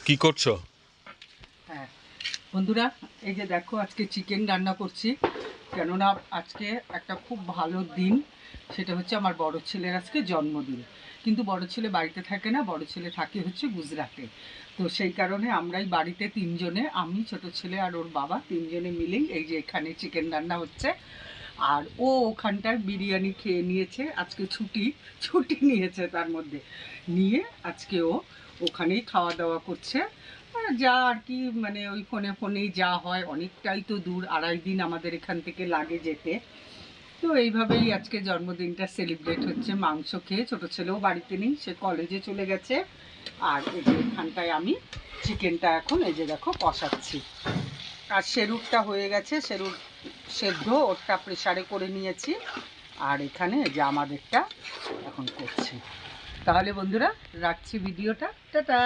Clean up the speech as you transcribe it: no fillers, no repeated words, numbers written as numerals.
কি করছো? হ্যাঁ বন্ধুরা, এই যে দেখো আজকে চিকেন রান্না করছি। কেননা আজকে একটা খুব ভালো দিন, সেটা হচ্ছে আমার বড় ছেলের আজকে জন্মদিন। কিন্তু বড় ছেলে বাড়িতে থাকে না, বড় ছেলে থাকে হচ্ছে গুজরাটে। তো সেই কারণে আমরাই বাড়িতে তিনজনে, আমি, ছোট ছেলে আর ওর বাবা, তিনজনে মিলেই এই যে এখানে চিকেন রান্না হচ্ছে। আর ও ওখানটার বিরিয়ানি খেয়ে নিয়েছে, আজকে ছুটি ছুটি নিয়েছে, তার মধ্যে নিয়ে আজকে ও ওখানেই খাওয়া দাওয়া করছে। যা আর কি, মানে ওই ফোনে ফোনেই যা হয়, অনেকটাই তো দূর, 2.5 দিন আমাদের এখান থেকে লাগে যেতে। তো এইভাবেই আজকে জন্মদিনটা সেলিব্রেট হচ্ছে মাংস খেয়ে। ছোটো ছেলেও বাড়িতে নেই, সে কলেজে চলে গেছে। আর এই যে এখানটায় আমি চিকেনটা এখন এই যে দেখো কষাচ্ছি। আর সেরুরটা হয়ে গেছে, সেরুর সেদ্ধ, ওরটা প্রেসারে করে নিয়েছি। আর এখানে যে আমাদেরটা এখন করছি। তাহলে বন্ধুরা রাখছি ভিডিওটা, টাটা।